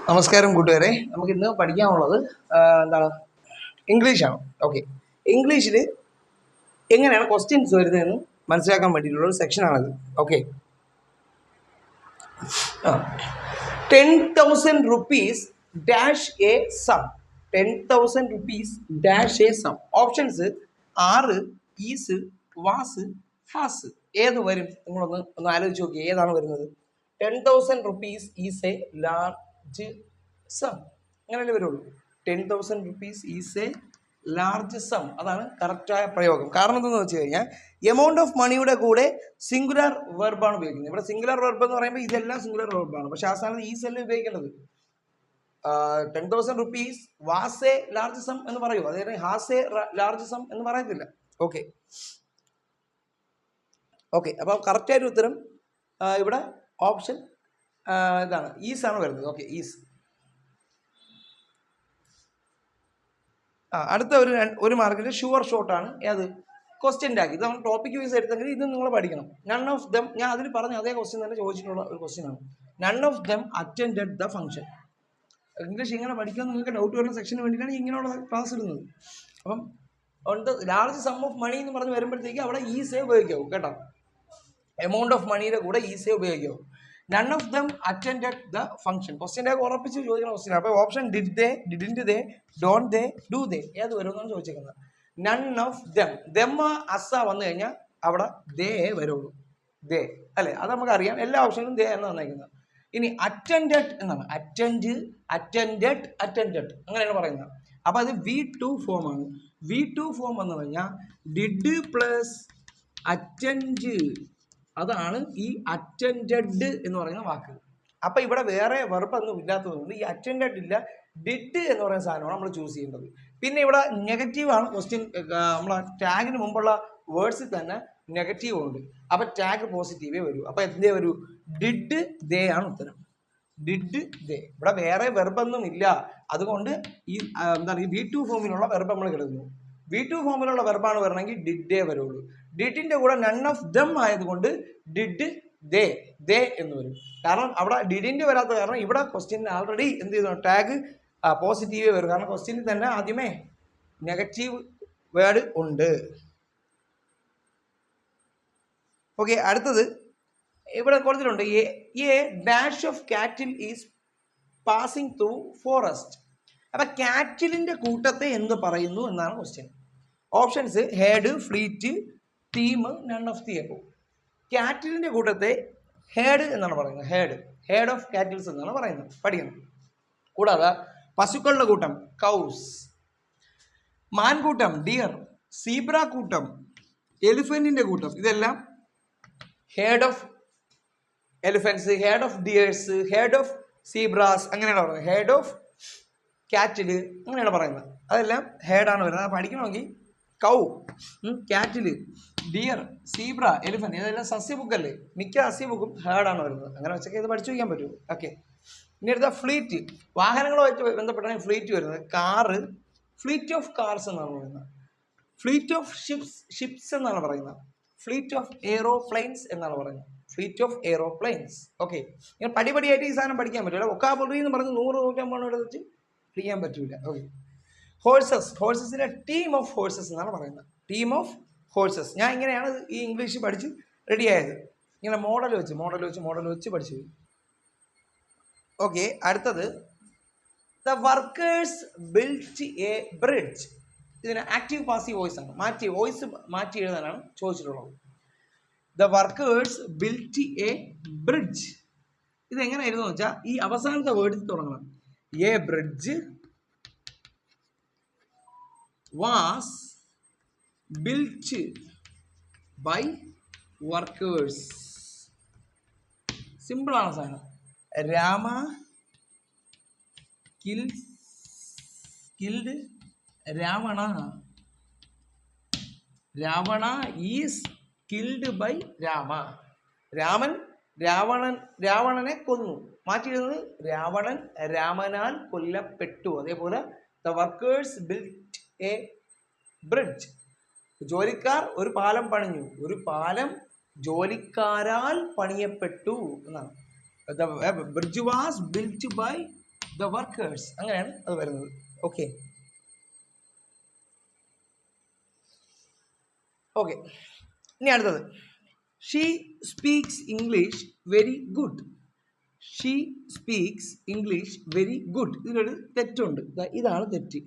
നമസ്കാരം കൂട്ടുകാരെ. നമുക്ക് ഇന്ന് പഠിക്കാനുള്ളത് എന്താണ്, ഇംഗ്ലീഷാണ്. ഓക്കെ, ഇംഗ്ലീഷിൽ എങ്ങനെയാണ് ക്വസ്റ്റ്യൻസ് വരുന്നതെന്ന് മനസ്സിലാക്കാൻ വേണ്ടിയിട്ടുള്ള ഒരു സെക്ഷനാണത്. Okay, 10,000 rupees dash a sum. 10,000 rupees dash a sum. Options ആറ്, ഈസ്, വാസ്, ഹാസ്. ഏത് വരും? നിങ്ങളൊന്ന് ആലോചിച്ച് നോക്കി, ഏതാണ് വരുന്നത്? 10,000 rupees is A large some. അങ്ങനെയല്ലേ വരുള്ളൂ. 10,000 rupees is A large some. അതാണ് കറക്റ്റായ പ്രയോഗം. കാരണം എന്താണെന്ന് വെച്ച് കഴിഞ്ഞാൽ എമൗണ്ട് ഓഫ് മണിയുടെ കൂടെ സിംഗുലർ വെർബാണ് ഉപയോഗിക്കുന്നത്. ഇവിടെ സിംഗുലർ വെർബ് എന്ന് പറയുമ്പോൾ ഇതെല്ലാം സിംഗുലർ വെർബാണ്. പക്ഷെ ആ സ്ഥാനത്ത് ഈസ് അല്ലേ ഉപയോഗിക്കേണ്ടത്. 10,000 rupees was A large some എന്ന് പറയൂ, അതായത് ഹാസ് എ ലാർജ് സം എന്ന് പറയത്തില്ല. ഓക്കെ ഓക്കെ അപ്പോൾ കറക്റ്റായൊരു ഉത്തരം ഇവിടെ ഓപ്ഷൻ ഇതാണ്, ഈസ് ആണ് വരുന്നത്. Okay, is. അടുത്ത ഒരു മാർക്കിന്റെ ഷുവർ ഷോട്ടാണ് ഏത്? Question tag. ഇത് നമ്മൾ ടോപ്പിക് വൈസ് എടുത്തെങ്കിൽ ഇത് നിങ്ങൾ പഠിക്കണം. നൺ ഓഫ് ദം, ഞാൻ അതിൽ പറഞ്ഞ അതേ ക്വസ്റ്റ്യൻ തന്നെ ചോദിച്ചിട്ടുള്ള ഒരു ക്വസ്റ്റ്യൻ ആണ്. None of them attended the function. English ഇങ്ങനെ പഠിക്കാൻ നിങ്ങൾക്ക് ഡൗട്ട് വരുന്ന സെക്ഷന് വേണ്ടിയിട്ടാണ് ഇങ്ങനെയുള്ള ക്ലാസ് ഇടുന്നത്. അപ്പം ലാർജ് സം ഓഫ് മണി എന്ന് പറഞ്ഞ് വരുമ്പോഴത്തേക്ക് അവിടെ ഈസേ ഉപയോഗിക്കാവൂ കേട്ടോ. എമൗണ്ട് ഓഫ് മണിയുടെ കൂടെ ഈസേ ഉപയോഗിക്കാവൂ. None of them attended the function. Question tag ഉറപ്പിച്ച് ചോദിക്കുന്ന ക്വസ്റ്റ്യൻ. അപ്പോൾ option did they, didn't they, don't they, do they, ഏത് വരുമെന്നാണ് ചോദിച്ചിരിക്കുന്നത്. നൺ ഓഫ് ദം, ദം അസ വന്നു കഴിഞ്ഞാൽ അവിടെ ദേ വരുള്ളൂ. ദേ അല്ലേ, അത് നമുക്കറിയാം. എല്ലാ ഓപ്ഷനിലും ദേ എന്ന് തന്നേക്കുന്നത്. ഇനി അറ്റൻഡഡ് എന്നാണ്. അറ്റൻഡഡ് അങ്ങനെയാണ് പറയുന്നത്. അപ്പോൾ അത് V2 ഫോം ആണ്. V2 ഫോം വന്നു കഴിഞ്ഞാൽ ഡിഡ് പ്ലസ് അറ്റൻഡ്, അതാണ് ഈ അറ്റൻഡഡ് എന്ന് പറയുന്ന വാക്ക്. അപ്പൊ ഇവിടെ വേറെ വെർബൊന്നും ഇല്ലാത്തതുകൊണ്ട് ഈ അറ്റൻഡഡ് ഇല്ല, ഡിഡ് എന്ന് പറയുന്ന സാധനമാണ് നമ്മൾ ചൂസ് ചെയ്യേണ്ടത്. പിന്നെ ഇവിടെ നെഗറ്റീവ് ആണ് ക്വസ്റ്റ്യൻ. നമ്മളെ ടാഗിന് മുമ്പുള്ള വേർഡ്സിൽ തന്നെ നെഗറ്റീവ് ഉണ്ട്. അപ്പൊ ടാഗ് പോസിറ്റീവേ വരൂ. അപ്പൊ എന്തേ വരൂ? ഡിഡ് ദേ ആണ് ഉത്തരം. Did they. ഇവിടെ വേറെ വെർബൊന്നും ഇല്ല. അതുകൊണ്ട് ഈ എന്താണ് ഈ V2 ഫോമിലുള്ള വെർബ് നമ്മൾ കിടക്കുന്നു. V2 ഫോമിലുള്ള വെർബാണ് വരണമെങ്കിൽ ഡിഡ് ദേ വരുള്ളൂ. ഡിഡിന്റെ കൂടെ നൺ ഓഫ് ദം ആയതുകൊണ്ട് ഡിഡ് ദേ, ദേ എന്ന് വരും. കാരണം അവിടെ ഡിഡിന്റെ വരാത്ത കാരണം ഇവിടെ ക്വസ്റ്റ്യൻ ആൾറെഡി എന്ത് ചെയ്തു? ടാഗ് പോസിറ്റീവേ വരും. കാരണം ക്വസ്റ്റ്യനിൽ തന്നെ ആദ്യമേ നെഗറ്റീവ് വേർഡ് ഉണ്ട്. ഓക്കെ, അടുത്തത് ഇവിടെ കൊടുത്തിട്ടുണ്ട്. A dash of cattle is passing through forest. അപ്പൊ കാറ്റിലിന്റെ കൂട്ടത്തെ എന്ത് പറയുന്നു എന്നാണ് question. Options herd, fleet, team, none of the above. കാറ്റിലിന്റെ കൂട്ടത്തെ ഹേഡ് എന്നാണ് പറയുന്നത്. ഹേഡ് ഓഫ് കാറ്റിൽസ് എന്നാണ് പറയുന്നത്. പഠിക്കണം. കൂടാതെ പശുക്കളുടെ കൂട്ടം കൗസ്, മാൻകൂട്ടം ഡിയർ, സീബ്ര കൂട്ടം, എലിഫന്റിന്റെ കൂട്ടം, ഇതെല്ലാം herd of elephants, herd of deers, herd of zebras അങ്ങനെയാണ് പറയുന്നത്. ഹേഡ് ഓഫ് കാറ്റില് അങ്ങനെയാണ് പറയുന്നത്. അതെല്ലാം ഹേഡാണ് വരുന്നത്. അത് പഠിക്കണമെങ്കിൽ കൗ, കാറ്റില്, ഡിയർ, സീബ്ര, എലിഫന്റ് ഇതെല്ലാം സസ്യബുക്കല്ലേ. മിക്ക സസ്യബുക്കും ഹേഡാണ് വരുന്നത്. അങ്ങനെ വെച്ചൊക്കെ ഇത് പഠിച്ചു വയ്ക്കാൻ പറ്റും. ഓക്കെ, ഇനി അടുത്ത ഫ്ലീറ്റ്. വാഹനങ്ങളുമായിട്ട് ബന്ധപ്പെട്ടാണ് ഫ്ലീറ്റ് വരുന്നത്. കാറ്, ഫ്ലീറ്റ് ഓഫ് കാർസ് എന്നാണ് പറയുന്നത്. ഫ്ലീറ്റ് ഓഫ് ഷിപ്സ് എന്നാണ് പറയുന്നത്. ഫ്ലീറ്റ് ഓഫ് എയ്റോപ്ലെയിൻസ് എന്നാണ് പറയുന്നത്. Fleet of aeroplanes. ഓക്കെ, ഇങ്ങനെ പടിപടിയായിട്ട് ഈ സാധനം പഠിക്കാൻ പറ്റില്ല. വൊക്കാബുലറി എന്ന് പറഞ്ഞ് 100-150 എടുത്തിട്ട് പഠിക്കാൻ പറ്റൂല. ഓക്കെ, ഹോഴ്സസിന്റെ ടീം ഓഫ് ഹോഴ്സസ് എന്നാണ് പറയുന്നത്. Team of horses. ഞാൻ ഇങ്ങനെയാണ് ഈ ഇംഗ്ലീഷ് പഠിച്ച് റെഡിയായത്. ഇങ്ങനെ മോഡൽ വെച്ച് പഠിച്ചു. ഓക്കെ, അടുത്തത് the workers built a bridge. ഇതിന് ആക്റ്റീവ് പാസീവ് വോയിസ് ആണ്. വോയിസ് മാറ്റി എഴുതാനാണ് ചോദിച്ചിട്ടുള്ളത്. The workers built a bridge. ഇത് എങ്ങനെ എഴുതുന്ന വെച്ചാൽ ഈ അവസാനത്തെ വേർഡിൽ തുടങ്ങണം. A bridge was built by workers. Simple ആണ് സാധനം. Rama killed Ravana. Ravana is killed by Rama. രാവണനെ കൊന്നു. മാറ്റിയിരുന്നത് രാവണൻ രാമനാൽ കൊല്ലപ്പെട്ടു. അതേപോലെ the workers built a bridge. ജോലിക്കാർ ഒരു പാലം പണിഞ്ഞു. ഒരു പാലം ജോലിക്കാരാൽ പണിയപ്പെട്ടു എന്നാണ്. The bridge was built by the workers, അങ്ങനെയാണ് അത് വരുന്നത്. ഓക്കെ ഓക്കെ, ഇനി അടുത്തത് she speaks English very good. She speaks English very good. ഇതിലൊരു തെറ്റുണ്ട്, ഇതാണ് തെറ്റ്.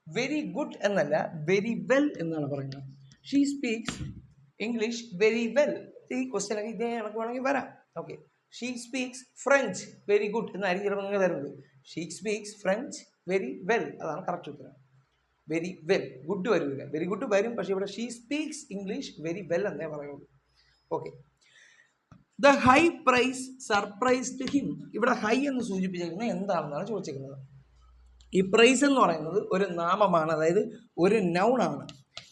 വെരി ഗുഡ് എന്നല്ല, വെരി വെൽ എന്നാണ് പറയുന്നത്. She speaks English very well. ഈ ക്വസ്റ്റ്യനൊക്കെ ഇതേ കണക്ക് വേണമെങ്കിൽ വരാം. Okay, she speaks French very good എന്നായിരിക്കും ചിലപ്പോൾ നിങ്ങൾ തരുന്നത്. She speaks French very well, അതാണ് കറക്റ്റ് ഉത്തരം. വെരി വെൽ, ഗുഡ് വരില്ല, വെരി ഗുഡ് വരും, പക്ഷേ ഇവിടെ she speaks English very well എന്നേ പറയുള്ളൂ. Okay, the high price surprised him. ഇവിടെ ഹൈ എന്ന് സൂചിപ്പിച്ചിരിക്കുന്നത് എന്താണെന്നാണ് ചോദിച്ചിരിക്കുന്നത്. ഈ പ്രൈസ് എന്ന് പറയുന്നത് ഒരു നാമമാണ്, അതായത് ഒരു നൗണാണ്.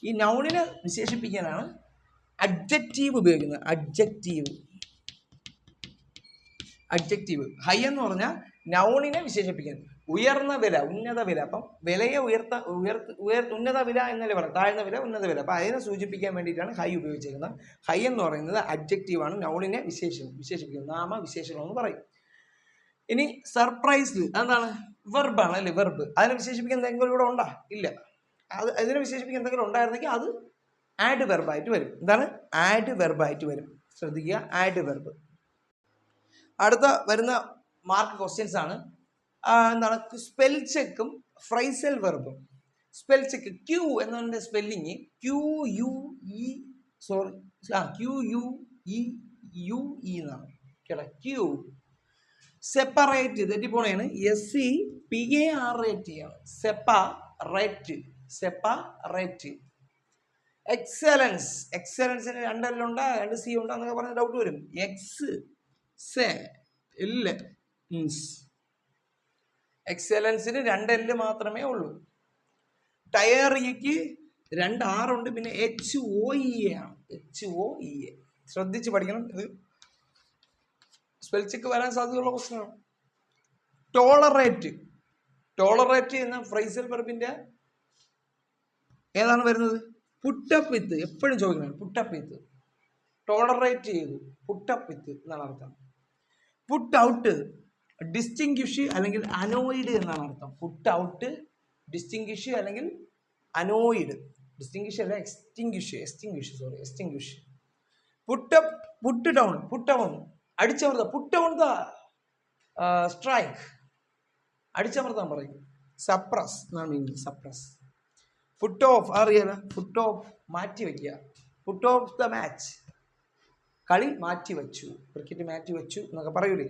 ഈ നൗണിനെ വിശേഷിപ്പിക്കാനാണ് അഡ്ജക്റ്റീവ് ഉപയോഗിക്കുന്നത്. അഡ്ജക്റ്റീവ് ഹൈ എന്ന് പറഞ്ഞാൽ നൗണിനെ വിശേഷിപ്പിക്കാൻ. ഉയർന്ന വില, ഉന്നത വില. അപ്പം വിലയെ ഉന്നത വില എന്നല്ലേ പറയാം, താഴ്ന്ന വില, ഉന്നത വില. അപ്പം അതിനെ സൂചിപ്പിക്കാൻ വേണ്ടിയിട്ടാണ് ഹൈ ഉപയോഗിച്ചിരിക്കുന്നത്. ഹൈ എന്ന് പറയുന്നത് അഡ്ജക്റ്റീവാണ്, നൗണിനെ വിശേഷിപ്പിക്കുന്നത്, നാമവിശേഷണം എന്ന് പറയും. ഇനി സർപ്രൈസ്ഡ് എന്താണ്? വെർബാണ് അല്ലേ, വെർബ്. അതിനെ വിശേഷിപ്പിക്കാൻ എന്തെങ്കിലും ഇവിടെ ഉണ്ടാ? ഇല്ല. അതിനെ വിശേഷിപ്പിക്കാൻ എന്തെങ്കിലും ഉണ്ടായിരുന്നെങ്കിൽ അത് ആഡ് വെർബായിട്ട് വരും. എന്താണ്? ആഡ് വെർബായിട്ട് വരും. ശ്രദ്ധിക്കുക, ആഡ് വെർബ്. അടുത്ത വരുന്ന മാർക്ക് ക്വസ്റ്റ്യൻസ് ആണ്. എന്താണ്? സ്പെൽ ചെക്കും ഫ്രൈസൽ വെർബും. സ്പെൽ ചെക്ക്, ക്യൂ എന്നതിൻ്റെ സ്പെല്ലിങ് QUE എന്നാണ് കേട്ടോ, ക്യൂ. സെപ്പറേറ്റ് തെറ്റിപ്പോണേണ്, SEPARATE ആണ്. സെപ്പറേറ്റ്. എക്സലൻസ്, എക്സലൻസിന് 2 L ഉണ്ടാ 2 C ഉണ്ടാ എന്നൊക്കെ പറഞ്ഞ ഡൗട്ട് വരും. എക്സലൻസിന് 2 L മാത്രമേ ഉള്ളൂ. ടയറിക്ക് 2 R ഉണ്ട്, പിന്നെ HOEA ആണ്. HOEA ശ്രദ്ധിച്ച് പഠിക്കണം, ഇത് സ്പെൽ ചെക്ക് വരാൻ സാധ്യതയുള്ള ക്വസ്റ്റ്യനാണ്. ടോളറേറ്റ് എന്ന ഫ്രൈസൽ വെർബിന്റെ ഏതാണ് വരുന്നത്? Put up with. എപ്പോഴും ചോദിക്കണം, പുട്ടപ്പ് വിത്ത്. ടോളറേറ്റ് ചെയ്തു, പുട്ടപ്പ് വിത്ത് എന്നാണ് അർത്ഥം. പുട്ട് ഔട്ട്, ഡിസ്റ്റിങ്ക്വിഷ് അല്ലെങ്കിൽ അനോയിഡ് എന്നാണ് അർത്ഥം. പുട്ട് ഔട്ട്, ഡിസ്റ്റിങ്ക്വിഷ് അല്ലെങ്കിൽ അനോയിഡ്. ഡിസ്റ്റിങ്ക്വിഷ് അല്ല, എക്സ്റ്റിങ്ക്വിഷ്. പുട്ട് ഡൗൺ, അടിച്ചമർത്താം. പുട്ട് ഡൗൺ ദ സ്ട്രൈക്ക്, അടിച്ചമർത്താൻ പറയും. സപ്രസ് എന്നാണ് മീനിങ്, സപ്രസ്. പുട്ട് ഓഫ് അറിയാല, പുട്ട് ഓഫ് മാറ്റി വയ്ക്കുക. പുട്ട് ഓഫ് ദ മാച്ച്, കളി മാറ്റി വെച്ചു, ക്രിക്കറ്റ് മാറ്റി വെച്ചു എന്നൊക്കെ പറയൂലേ,